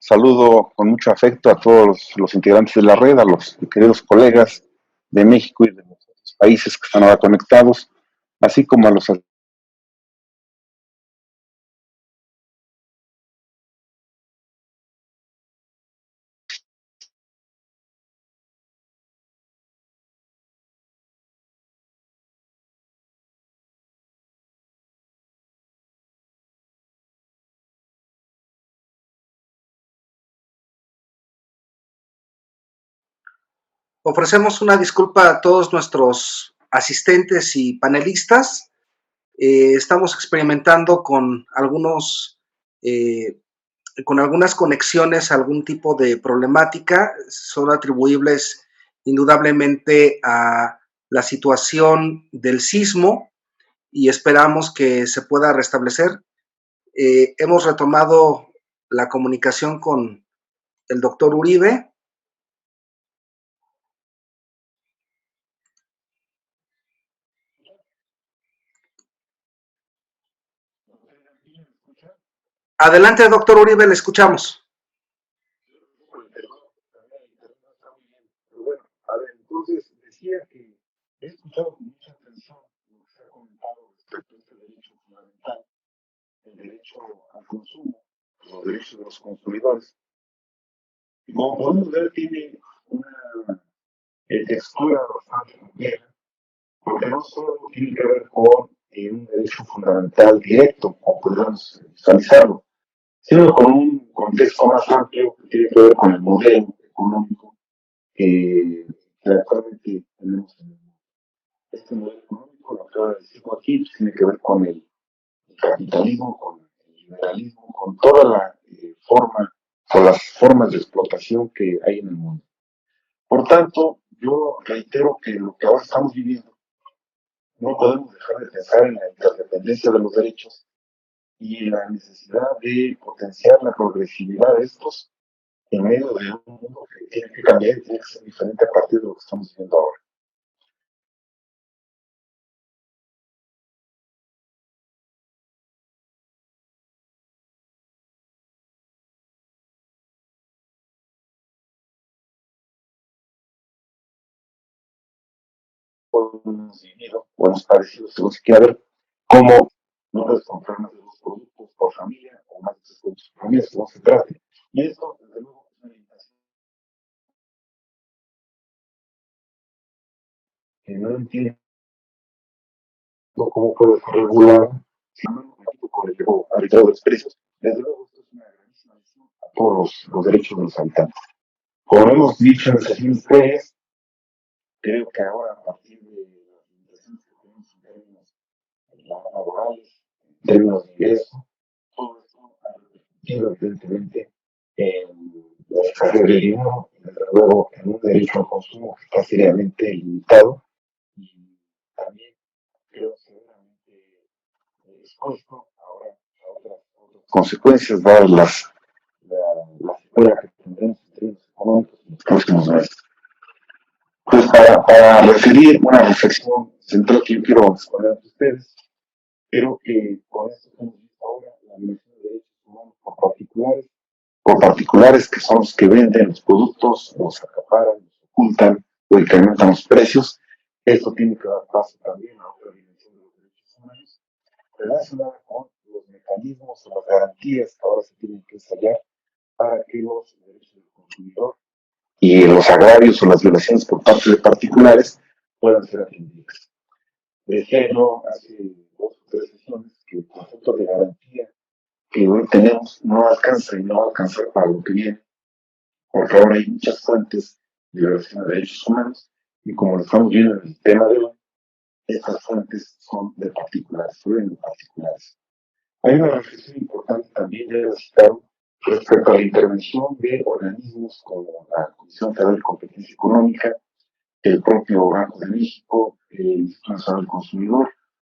Saludo con mucho afecto a todos los integrantes de la red, a los queridos colegas de México y de los otros países que están ahora conectados, así como a los. Ofrecemos una disculpa a todos nuestros asistentes y panelistas. Estamos experimentando eh, con algunas conexiones, algún tipo de problemática. Son atribuibles indudablemente a la situación del sismo y esperamos que se pueda restablecer. Hemos retomado la comunicación con el doctor Uribe. Adelante, doctor Uribe, le escuchamos. Bueno, a ver, entonces decía que he escuchado con mucha atención lo que se ha comentado respecto a este derecho fundamental, el derecho al consumo, los derechos de los consumidores. Y como podemos ver, tiene una textura bastante compleja, porque no solo tiene que ver con un derecho fundamental directo, como podemos visualizarlo, sino con un contexto más amplio que tiene que ver con el modelo económico que actualmente tenemos en el mundo. Este modelo económico, lo acaba de decir aquí, tiene que ver con el capitalismo, con el liberalismo, con toda la forma, con las formas de explotación que hay en el mundo. Por tanto, yo reitero que lo que ahora estamos viviendo no podemos dejar de pensar en la interdependencia de los derechos y en la necesidad de potenciar la progresividad de estos en medio de un mundo que tiene que cambiar y tiene que ser diferente a partir de lo que estamos viviendo ahora. Hemos vivido o hemos parecido, según se quiera ver, cómo no puedes comprar más de dos productos por familia o más de tres productos por familia, según se trate. Y esto, desde luego, es una limitación que no entiendo cómo puede ser regular con el arbitrario de los precios. Desde luego, esto es una gravísima lesión a todos los derechos de los habitantes. Como hemos dicho en sesiones previas, creo que ahora, a partir de las limitaciones que tenemos en términos laborales, en términos de ingreso, todo esto ha repercutido evidentemente en la escasez de dinero y desde luego en un derecho al consumo que está seriamente limitado y también creo severamente expuesto ahora a otras consecuencias dadas la secuela que tendremos en términos económicos en los próximos meses. Pues para referir una reflexión central que yo quiero exponer a ustedes, creo que con esto que hemos visto ahora, la violación de derechos humanos por particulares que son los que venden los productos, los acaparan, los ocultan o incrementan los precios, esto tiene que dar paso también a otra dimensión de los derechos humanos relacionada con los mecanismos o las garantías que ahora se tienen que ensayar para que los derechos del consumidor y los agravios o las violaciones por parte de particulares puedan ser atendidas. Decía yo hace 2 o 3 sesiones que el concepto de garantía que hoy tenemos no alcanza y no va a alcanzar para lo que viene, porque ahora hay muchas fuentes de violación de derechos humanos y como lo estamos viendo en el tema de hoy, estas fuentes son de particulares, provienen de particulares. Hay una reflexión importante también, ya lo citaron, respecto a la intervención de organismos como la Comisión Federal de Competencia Económica, el propio Banco de México, el Instituto Nacional del Consumidor,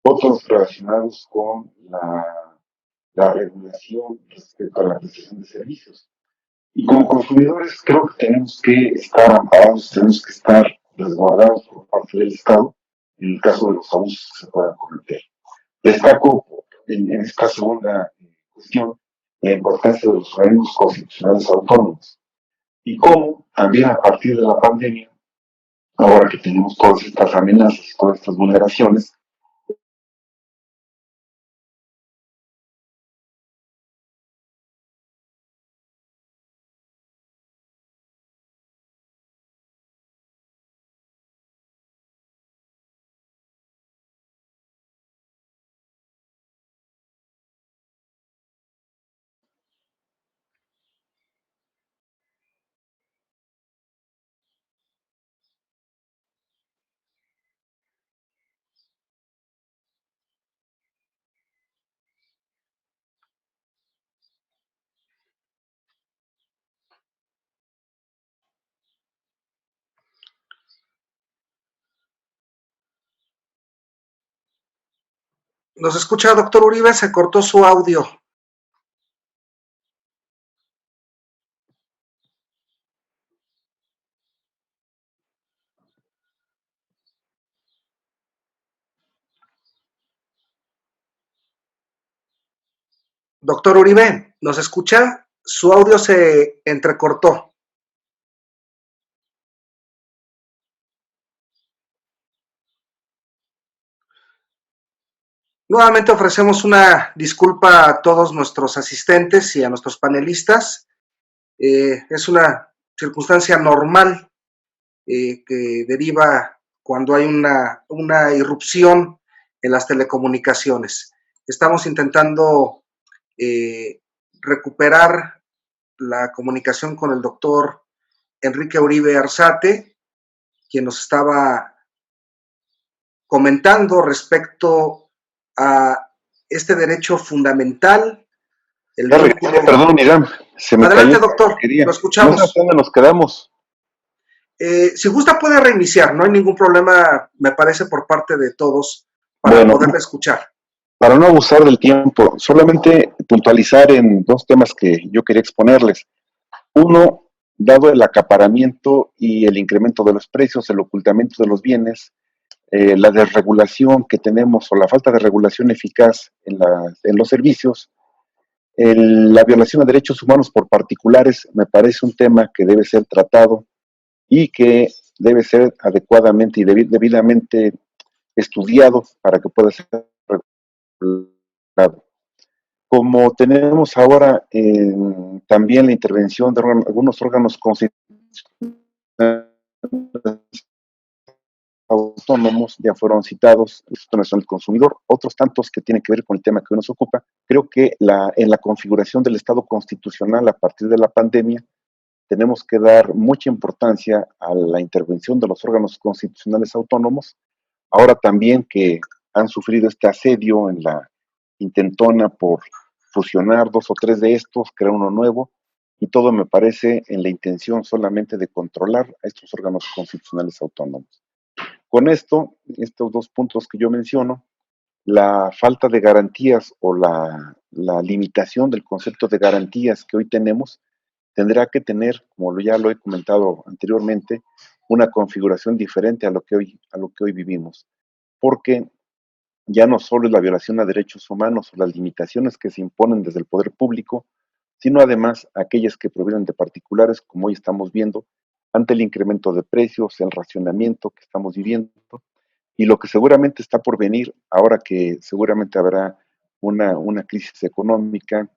otros relacionados con la regulación respecto a la prestación de servicios. Y como consumidores creo que tenemos que estar amparados, tenemos que estar resguardados por parte del Estado en el caso de los abusos que se puedan cometer. Destaco en esta segunda cuestión la importancia de los organismos constitucionales autónomos y cómo también a partir de la pandemia, ahora que tenemos todas estas amenazas y todas estas vulneraciones, ¿Nos escucha, doctor Uribe? Se cortó su audio. Doctor Uribe, ¿nos escucha? Su audio se entrecortó. Nuevamente ofrecemos una disculpa a todos nuestros asistentes y a nuestros panelistas. Es una circunstancia normal que deriva cuando hay una irrupción en las telecomunicaciones. Estamos intentando recuperar la comunicación con el doctor Enrique Uribe Arzate, quien nos estaba comentando respecto a este derecho fundamental, el ya regresé, vínculo. perdón, Miriam, se me cayó Adelante, lo que doctor, quería. lo No sé escuchamos. dónde nos quedamos. Si gusta puede reiniciar, no hay ningún problema, me parece, por parte de todos para Bueno, poderle escuchar. para no abusar del tiempo, solamente puntualizar en dos temas que yo quería exponerles. Uno, dado el acaparamiento y el incremento de los precios, el ocultamiento de los bienes, la desregulación que tenemos o la falta de regulación eficaz en los servicios, la violación de derechos humanos por particulares me parece un tema que debe ser tratado y que debe ser adecuadamente y debidamente estudiado para que pueda ser regulado. Como tenemos ahora también la intervención de algunos órganos constitucionales autónomos, ya fueron citados, el Instituto Nacional del Consumidor, otros tantos que tienen que ver con el tema que hoy nos ocupa. Creo que en la configuración del Estado constitucional a partir de la pandemia tenemos que dar mucha importancia a la intervención de los órganos constitucionales autónomos, ahora también que han sufrido este asedio en la intentona por fusionar dos o tres de estos, crear uno nuevo, y todo me parece en la intención solamente de controlar a estos órganos constitucionales autónomos. Con esto, estos dos puntos que yo menciono, la falta de garantías o la limitación del concepto de garantías que hoy tenemos tendrá que tener, como ya lo he comentado anteriormente, una configuración diferente a lo que hoy vivimos. Porque ya no solo es la violación a derechos humanos o las limitaciones que se imponen desde el poder público, sino además aquellas que provienen de particulares, como hoy estamos viendo, ante el incremento de precios, el racionamiento que estamos viviendo y lo que seguramente está por venir, ahora que seguramente habrá una crisis económica,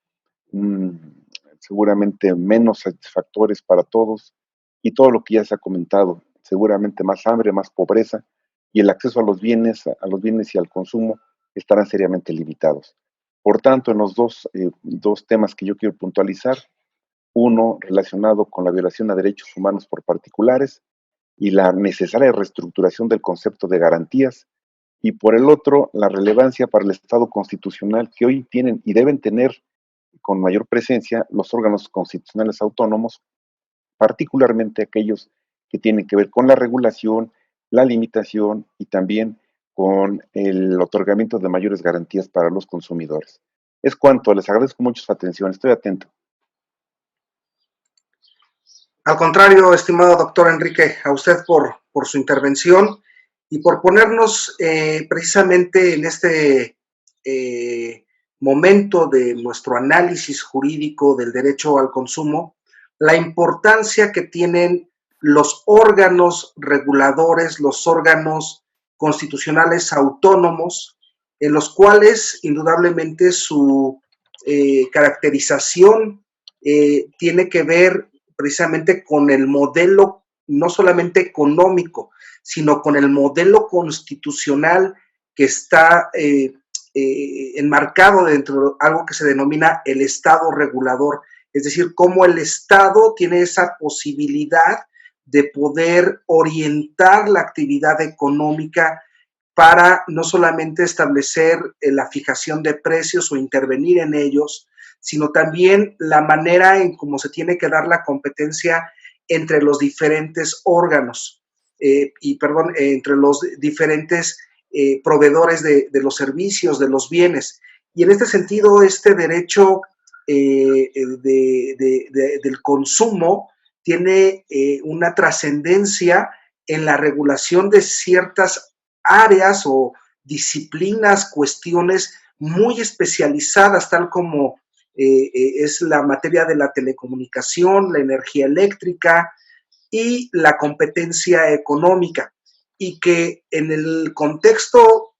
seguramente menos satisfactores para todos y todo lo que ya se ha comentado, seguramente más hambre, más pobreza y el acceso a los bienes y al consumo estarán seriamente limitados. Por tanto, en los dos temas que yo quiero puntualizar, uno relacionado con la violación a derechos humanos por particulares y la necesaria reestructuración del concepto de garantías, y por el otro, la relevancia para el Estado constitucional que hoy tienen y deben tener con mayor presencia los órganos constitucionales autónomos, particularmente aquellos que tienen que ver con la regulación, la limitación y también con el otorgamiento de mayores garantías para los consumidores. Es cuanto, les agradezco mucho su atención, estoy atento. Al contrario, estimado doctor Enrique, a usted por su intervención y por ponernos precisamente en este momento de nuestro análisis jurídico del derecho al consumo, la importancia que tienen los órganos reguladores, los órganos constitucionales autónomos, en los cuales indudablemente su caracterización tiene que ver precisamente con el modelo no solamente económico, sino con el modelo constitucional que está enmarcado dentro de algo que se denomina el Estado regulador, es decir, cómo el Estado tiene esa posibilidad de poder orientar la actividad económica para no solamente establecer la fijación de precios o intervenir en ellos, sino también la manera en cómo se tiene que dar la competencia entre los diferentes órganos entre los diferentes proveedores de los servicios, de los bienes. Y en este sentido, este derecho del consumo tiene una trascendencia en la regulación de ciertas áreas o disciplinas, cuestiones muy especializadas, tal como es la materia de la telecomunicación, la energía eléctrica y la competencia económica, y que en el contexto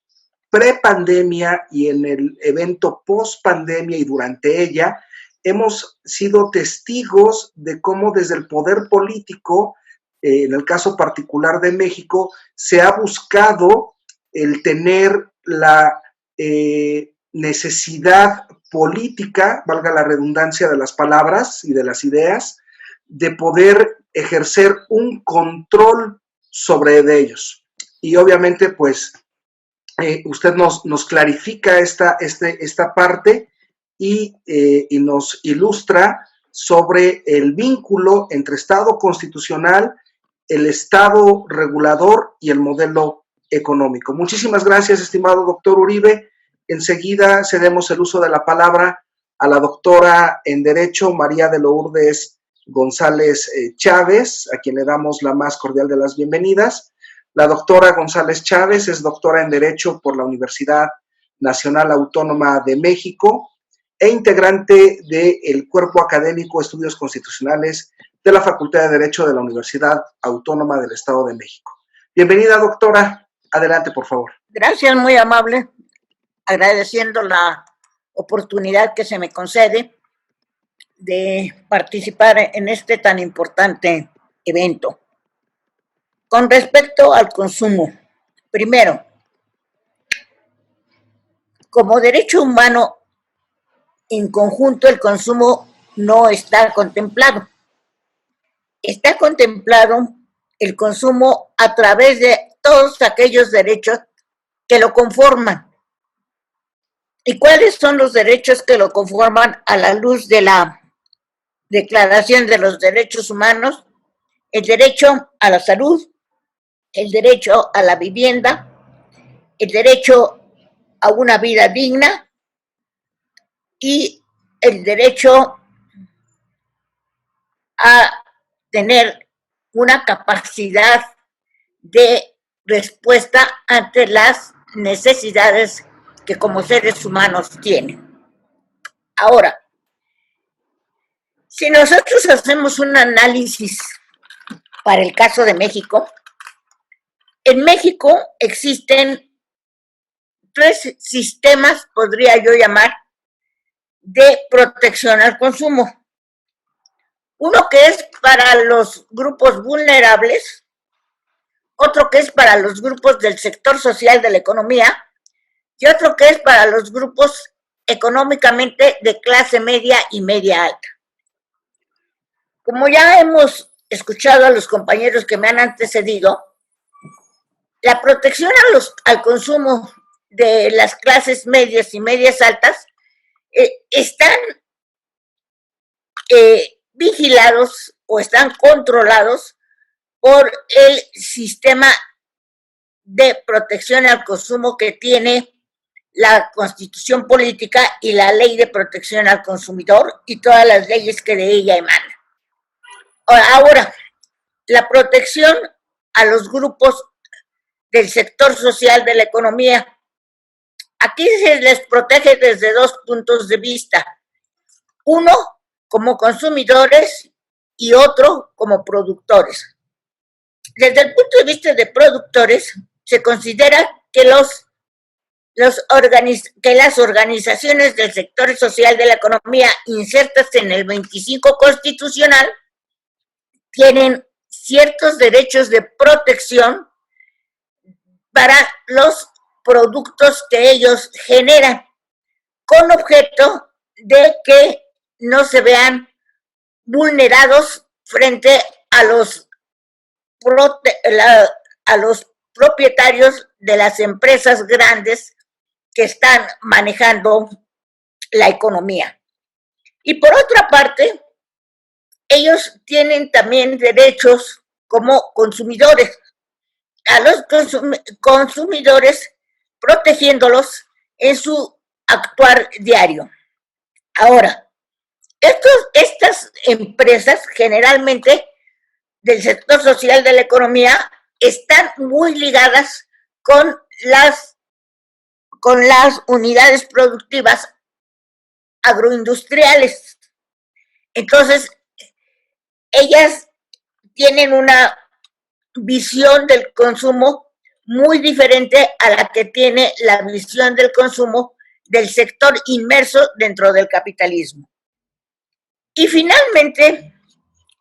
pre-pandemia y en el evento post-pandemia y durante ella, hemos sido testigos de cómo desde el poder político, en el caso particular de México, se ha buscado el tener la necesidad política, valga la redundancia de las palabras y de las ideas, de poder ejercer un control sobre de ellos. Y obviamente, pues, usted nos clarifica esta parte y nos ilustra sobre el vínculo entre Estado constitucional, el Estado regulador y el modelo económico. Muchísimas gracias, estimado doctor Uribe. Enseguida cedemos el uso de la palabra a la doctora en Derecho, María de Lourdes González Chávez, a quien le damos la más cordial de las bienvenidas. La doctora González Chávez es doctora en Derecho por la Universidad Nacional Autónoma de México e integrante del Cuerpo Académico de Estudios Constitucionales de la Facultad de Derecho de la Universidad Autónoma del Estado de México. Bienvenida, doctora. Adelante, por favor. Gracias, muy amable. Agradeciendo la oportunidad que se me concede de participar en este tan importante evento. Con respecto al consumo, primero, como derecho humano, en conjunto el consumo no está contemplado. Está contemplado el consumo a través de todos aquellos derechos que lo conforman. ¿Y cuáles son los derechos que lo conforman a la luz de la Declaración de los Derechos Humanos? El derecho a la salud, el derecho a la vivienda, el derecho a una vida digna y el derecho a tener una capacidad de respuesta ante las necesidades que como seres humanos tienen. Ahora, si nosotros hacemos un análisis para el caso de México, en México existen 3 sistemas, podría yo llamar, de protección al consumo. Uno que es para los grupos vulnerables, otro que es para los grupos del sector social de la economía y otro que es para los grupos económicamente de clase media y media alta. Como ya hemos escuchado a los compañeros que me han antecedido, la protección al consumo de las clases medias y medias altas están vigilados o están controlados por el sistema de protección al consumo que tiene la Constitución Política y la Ley de Protección al Consumidor y todas las leyes que de ella emanan. Ahora, la protección a los grupos del sector social de la economía aquí se les protege desde dos puntos de vista. Uno, como consumidores y otro, como productores. Desde el punto de vista de productores, se considera que que las organizaciones del sector social de la economía insertas en el 25 constitucional tienen ciertos derechos de protección para los productos que ellos generan, con objeto de que no se vean vulnerados frente a los propietarios de las empresas grandes que están manejando la economía. Y por otra parte, ellos tienen también derechos como consumidores, a los consumidores protegiéndolos en su actuar diario. Ahora, estas empresas generalmente del sector social de la economía están muy ligadas con las unidades productivas agroindustriales. Entonces, ellas tienen una visión del consumo muy diferente a la que tiene la visión del consumo del sector inmerso dentro del capitalismo. Y finalmente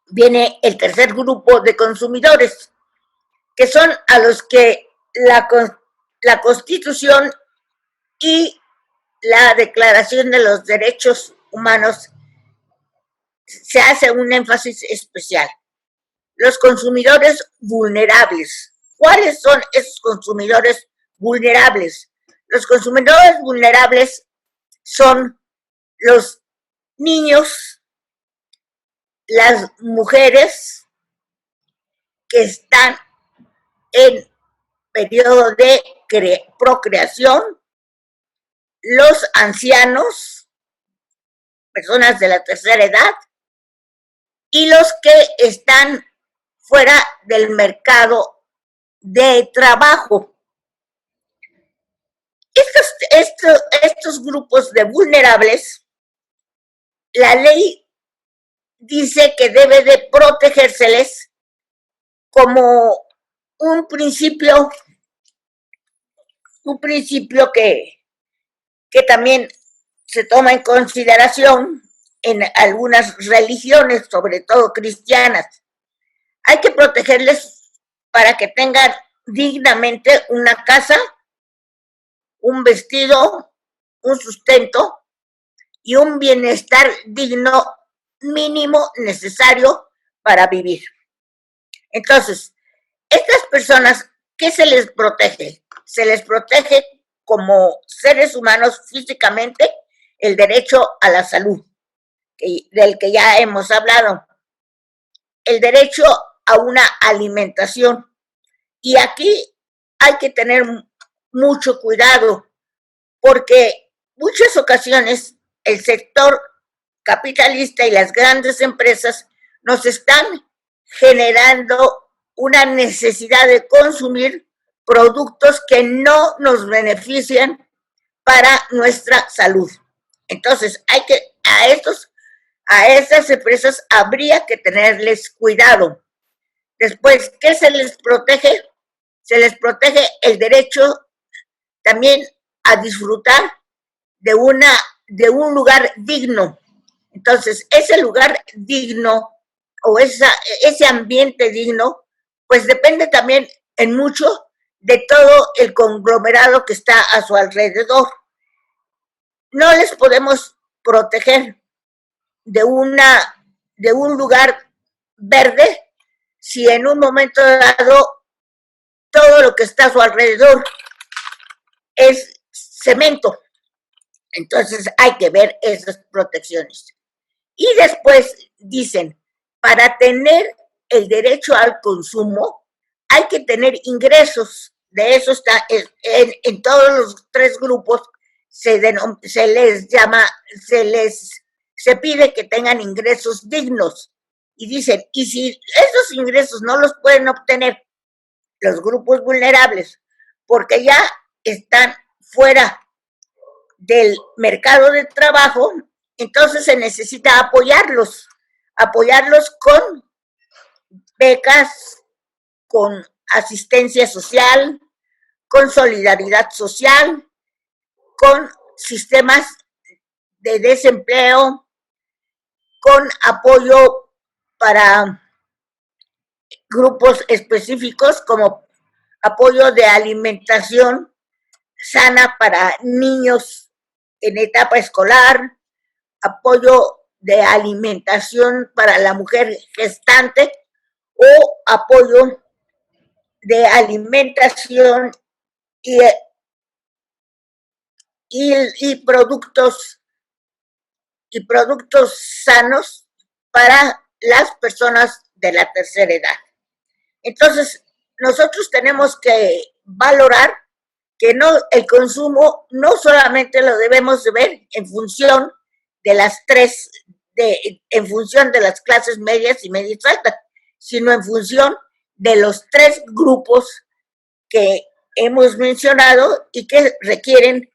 viene el tercer grupo de consumidores, que son a los que la Constitución y la Declaración de los Derechos Humanos se hace un énfasis especial. Los consumidores vulnerables. ¿Cuáles son esos consumidores vulnerables? Los consumidores vulnerables son los niños, las mujeres que están en periodo de procreación, los ancianos, personas de la tercera edad, y los que están fuera del mercado de trabajo. Estos grupos de vulnerables, la ley dice que debe de protegérseles como un principio que también se toma en consideración en algunas religiones, sobre todo cristianas. Hay que protegerles para que tengan dignamente una casa, un vestido, un sustento y un bienestar digno mínimo necesario para vivir. Entonces, estas personas, ¿qué se les protege? Se les protege como seres humanos físicamente el derecho a la salud, del que ya hemos hablado, el derecho a una alimentación. Y aquí hay que tener mucho cuidado, porque muchas ocasiones el sector capitalista y las grandes empresas nos están generando una necesidad de consumir productos que no nos benefician para nuestra salud. Entonces, a estas empresas habría que tenerles cuidado. Después, ¿qué se les protege? Se les protege el derecho también a disfrutar de un lugar digno. Entonces, ese lugar digno o ese ambiente digno, pues depende también en mucho de todo el conglomerado que está a su alrededor. No les podemos proteger de un lugar verde si en un momento dado todo lo que está a su alrededor es cemento. Entonces hay que ver esas protecciones. Y después dicen, para tener el derecho al consumo hay que tener ingresos. De eso está en todos los tres grupos se pide que tengan ingresos dignos. Y dicen, y si esos ingresos no los pueden obtener los grupos vulnerables, porque ya están fuera del mercado de trabajo, entonces se necesita apoyarlos con becas, con asistencia social, con solidaridad social, con sistemas de desempleo, con apoyo para grupos específicos como apoyo de alimentación sana para niños en etapa escolar, apoyo de alimentación para la mujer gestante o apoyo de alimentación y, productos sanos para las personas de la tercera edad. Entonces, nosotros tenemos que valorar que no, el consumo no solamente lo debemos de ver en función de en función de las clases medias y medias altas, sino en función de los 3 grupos que hemos mencionado y que requieren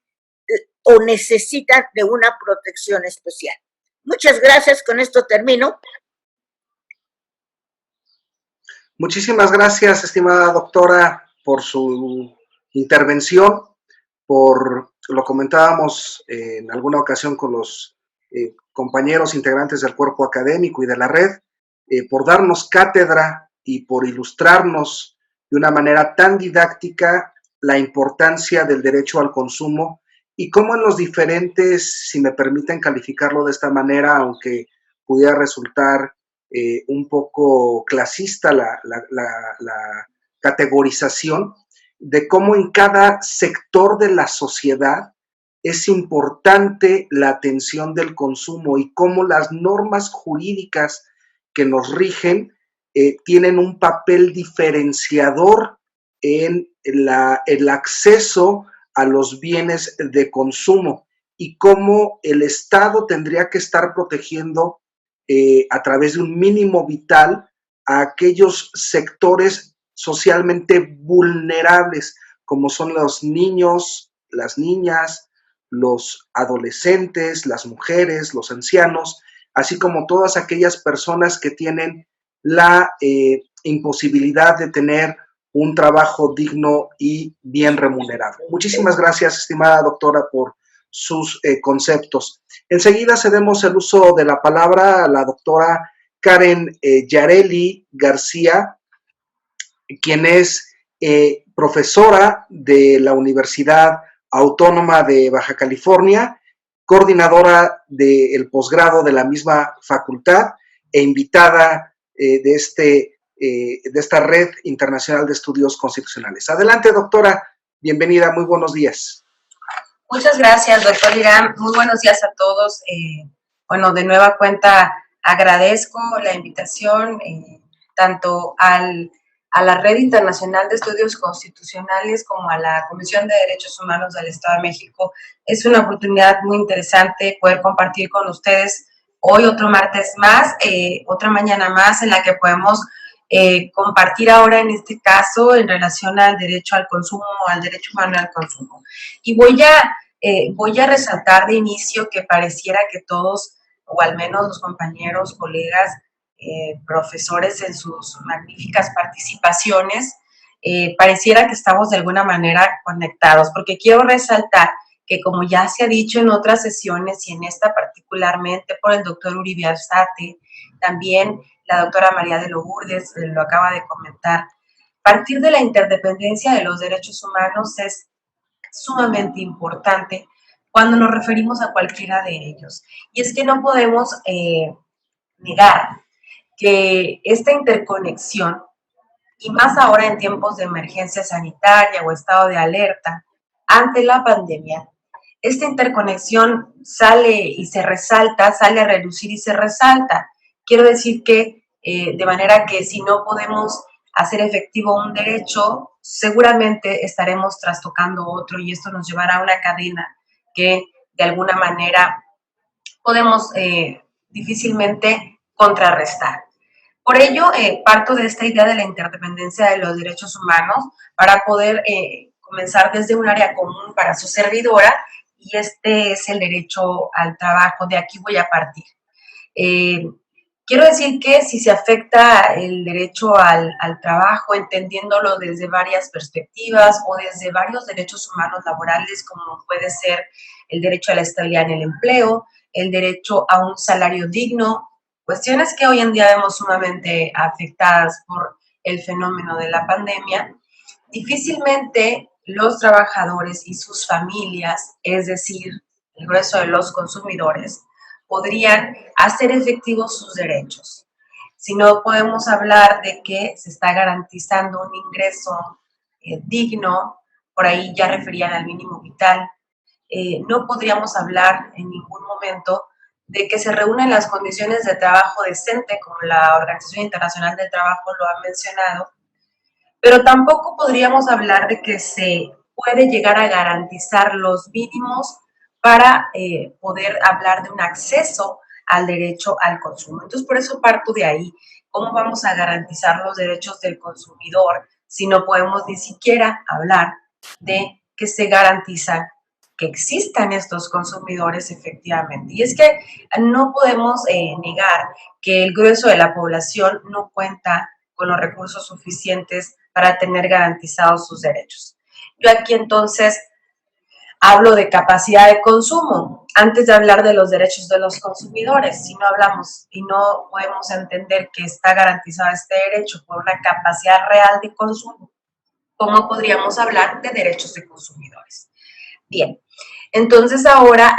o necesitan de una protección especial. Muchas gracias, con esto termino. Muchísimas gracias, estimada doctora, por su intervención, lo comentábamos en alguna ocasión con los compañeros integrantes del cuerpo académico y de la red, por darnos cátedra y por ilustrarnos de una manera tan didáctica la importancia del derecho al consumo y cómo en los diferentes, si me permiten calificarlo de esta manera, aunque pudiera resultar un poco clasista la categorización, de cómo en cada sector de la sociedad es importante la atención del consumo y cómo las normas jurídicas que nos rigen tienen un papel diferenciador en el acceso a los bienes de consumo y cómo el Estado tendría que estar protegiendo a través de un mínimo vital a aquellos sectores socialmente vulnerables, como son los niños, las niñas, los adolescentes, las mujeres, los ancianos, así como todas aquellas personas que tienen la imposibilidad de tener un trabajo digno y bien remunerado. Muchísimas gracias, estimada doctora, por sus conceptos. Enseguida cedemos el uso de la palabra a la doctora Karen Yareli García, quien es profesora de la Universidad Autónoma de Baja California, coordinadora del posgrado de la misma facultad e invitada de esta red internacional de estudios constitucionales. Adelante, doctora, bienvenida, muy buenos días. Muchas gracias, doctor Irán. Muy buenos días a todos. Bueno, de nueva cuenta agradezco la invitación tanto a la Red Internacional de Estudios Constitucionales como a la Comisión de Derechos Humanos del Estado de México. Es una oportunidad muy interesante poder compartir con ustedes hoy otro martes más, otra mañana más en la que podemos compartir ahora en este caso en relación al derecho al consumo, al derecho humano al consumo. Y voy a resaltar de inicio que pareciera que todos, o al menos los compañeros, colegas, profesores en sus magníficas participaciones, pareciera que estamos de alguna manera conectados, porque quiero resaltar que como ya se ha dicho en otras sesiones y en esta particularmente por el doctor Uribe Arzate, también la doctora María de Lourdes lo acaba de comentar, partir de la interdependencia de los derechos humanos es sumamente importante cuando nos referimos a cualquiera de ellos. Y es que no podemos negar que esta interconexión, y más ahora en tiempos de emergencia sanitaria o estado de alerta, ante la pandemia, esta interconexión sale y se resalta, sale a relucir y se resalta. Quiero decir que de manera que si no podemos hacer efectivo un derecho, seguramente estaremos trastocando otro y esto nos llevará a una cadena que de alguna manera podemos difícilmente contrarrestar. Por ello, parto de esta idea de la interdependencia de los derechos humanos para poder comenzar desde un área común para su servidora y este es el derecho al trabajo. De aquí voy a partir. Quiero decir que si se afecta el derecho al trabajo, entendiéndolo desde varias perspectivas o desde varios derechos humanos laborales, como puede ser el derecho a la estabilidad en el empleo, el derecho a un salario digno, cuestiones que hoy en día vemos sumamente afectadas por el fenómeno de la pandemia, difícilmente los trabajadores y sus familias, es decir, el grueso de los consumidores, podrían hacer efectivos sus derechos. Si no podemos hablar de que se está garantizando un ingreso digno, por ahí ya referían al mínimo vital, no podríamos hablar en ningún momento de que se reúnen las condiciones de trabajo decente, como la Organización Internacional del Trabajo lo ha mencionado, pero tampoco podríamos hablar de que se puede llegar a garantizar los mínimos para poder hablar de un acceso al derecho al consumo. Entonces, por eso parto de ahí. ¿Cómo vamos a garantizar los derechos del consumidor si no podemos ni siquiera hablar de que se garantiza que existan estos consumidores efectivamente? Y es que no podemos negar que el grueso de la población no cuenta con los recursos suficientes para tener garantizados sus derechos. Yo aquí entonces hablo de capacidad de consumo antes de hablar de los derechos de los consumidores. Si no hablamos y no podemos entender que está garantizado este derecho por una capacidad real de consumo, ¿cómo podríamos hablar de derechos de consumidores? Bien, entonces ahora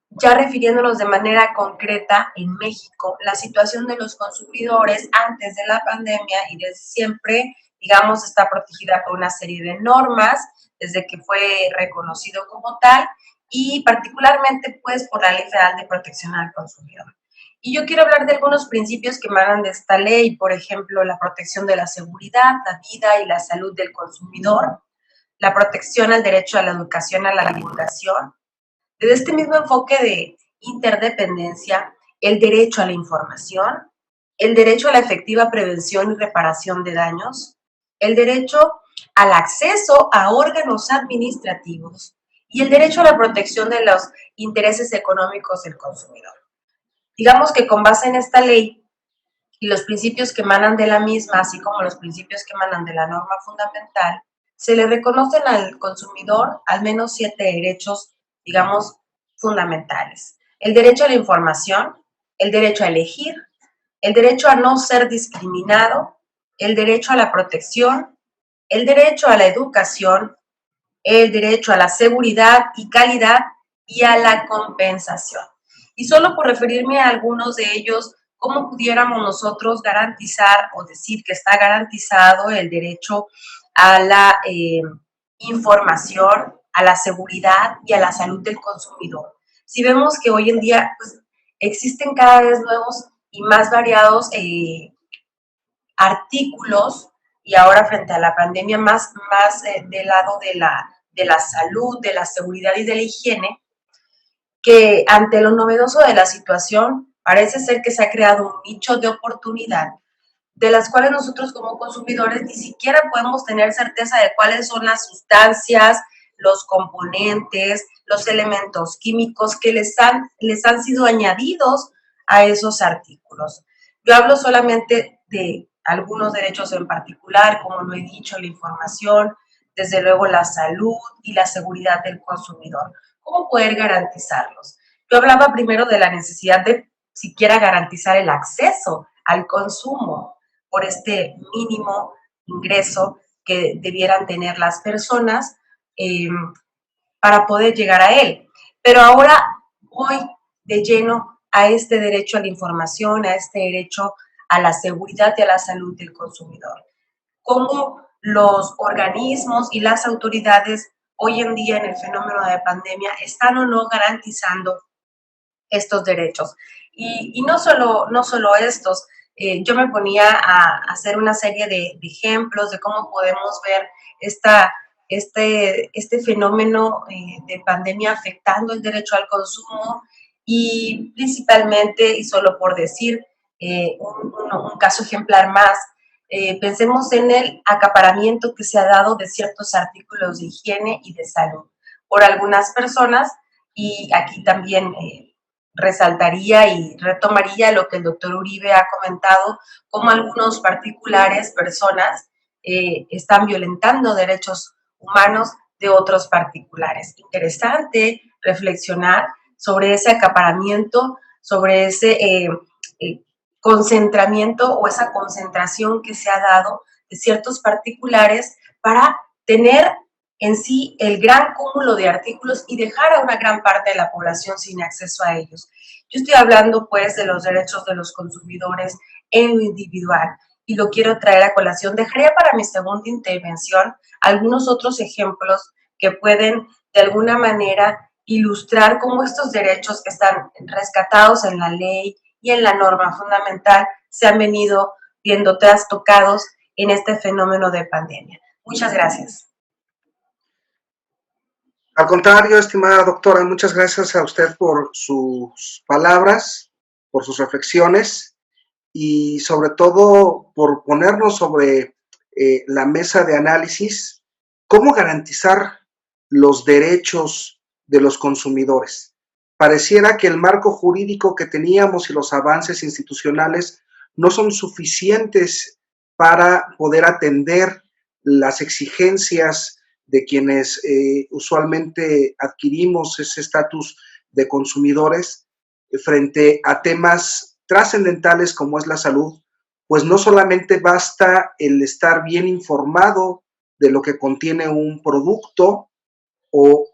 ya refiriéndonos de manera concreta en México, la situación de los consumidores antes de la pandemia y desde siempre, digamos, está protegida por una serie de normas, desde que fue reconocido como tal, y particularmente pues por la Ley Federal de Protección al Consumidor. Y yo quiero hablar de algunos principios que emanan de esta ley, por ejemplo, la protección de la seguridad, la vida y la salud del consumidor, la protección al derecho a la educación, a la divulgación. Desde este mismo enfoque de interdependencia, el derecho a la información, el derecho a la efectiva prevención y reparación de daños, el derecho al acceso a órganos administrativos y el derecho a la protección de los intereses económicos del consumidor. Digamos que con base en esta ley y los principios que emanan de la misma, así como los principios que emanan de la norma fundamental, se le reconocen al consumidor al menos 7 derechos, digamos, fundamentales. El derecho a la información, el derecho a elegir, el derecho a no ser discriminado, el derecho a la protección, el derecho a la educación, el derecho a la seguridad y calidad y a la compensación. Y solo por referirme a algunos de ellos, ¿cómo pudiéramos nosotros garantizar o decir que está garantizado el derecho a la información, a la seguridad y a la salud del consumidor? Si vemos que hoy en día pues, existen cada vez nuevos y más variados artículos y ahora frente a la pandemia más del lado de la salud, de la seguridad y de la higiene, que ante lo novedoso de la situación parece ser que se ha creado un nicho de oportunidad de las cuales nosotros como consumidores ni siquiera podemos tener certeza de cuáles son las sustancias, los componentes, los elementos químicos que les han sido añadidos a esos artículos. Yo hablo solamente de algunos derechos en particular, como lo he dicho, la información, desde luego la salud y la seguridad del consumidor. ¿Cómo poder garantizarlos? Yo hablaba primero de la necesidad de siquiera garantizar el acceso al consumo por este mínimo ingreso que debieran tener las personas para poder llegar a él. Pero ahora voy de lleno a este derecho a la información, a este derecho a la seguridad y a la salud del consumidor. Cómo los organismos y las autoridades hoy en día en el fenómeno de pandemia están o no garantizando estos derechos. Y no solo estos, yo me ponía a hacer una serie de ejemplos de cómo podemos ver este fenómeno de pandemia afectando el derecho al consumo y principalmente, y solo por decir un caso ejemplar más, pensemos en el acaparamiento que se ha dado de ciertos artículos de higiene y de salud. por algunas personas, y aquí también resaltaría y retomaría lo que el doctor Uribe ha comentado, cómo algunos particulares, personas, están violentando derechos humanos de otros particulares. Interesante reflexionar sobre ese acaparamiento, sobre ese concentramiento o esa concentración que se ha dado de ciertos particulares para tener en sí el gran cúmulo de artículos y dejar a una gran parte de la población sin acceso a ellos. Yo estoy hablando pues de los derechos de los consumidores en lo individual y lo quiero traer a colación. Dejaré para mi segunda intervención algunos otros ejemplos que pueden de alguna manera ilustrar cómo estos derechos que están rescatados en la ley y en la norma fundamental se han venido viendo trastocados en este fenómeno de pandemia. Muchas gracias. Al contrario, estimada doctora, muchas gracias a usted por sus palabras, por sus reflexiones y sobre todo por ponernos sobre la mesa de análisis cómo garantizar los derechos de los consumidores. Pareciera que el marco jurídico que teníamos y los avances institucionales no son suficientes para poder atender las exigencias de quienes usualmente adquirimos ese estatus de consumidores frente a temas trascendentales como es la salud, pues no solamente basta el estar bien informado de lo que contiene un producto o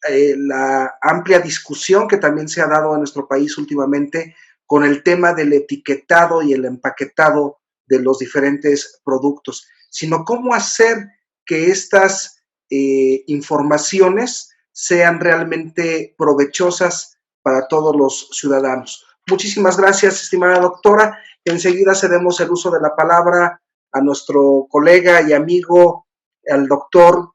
la amplia discusión que también se ha dado en nuestro país últimamente con el tema del etiquetado y el empaquetado de los diferentes productos, sino cómo hacer que estas informaciones sean realmente provechosas para todos los ciudadanos. Muchísimas gracias, estimada doctora. Enseguida cedemos el uso de la palabra a nuestro colega y amigo, al doctor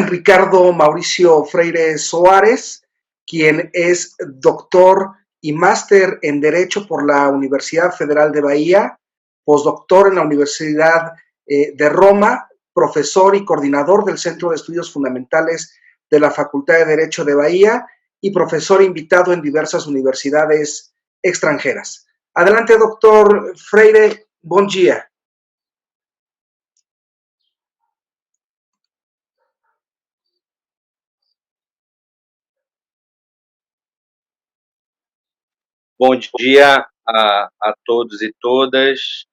Ricardo Mauricio Freire Soares, quien es doctor y máster en Derecho por la Universidad Federal de Bahía, postdoctor en la Universidad de Roma, profesor y coordinador del Centro de Estudios Fundamentales de la Facultad de Derecho de Bahía y profesor invitado en diversas universidades extranjeras. Adelante, doctor Freire, buen día. Bom dia a todos e todas.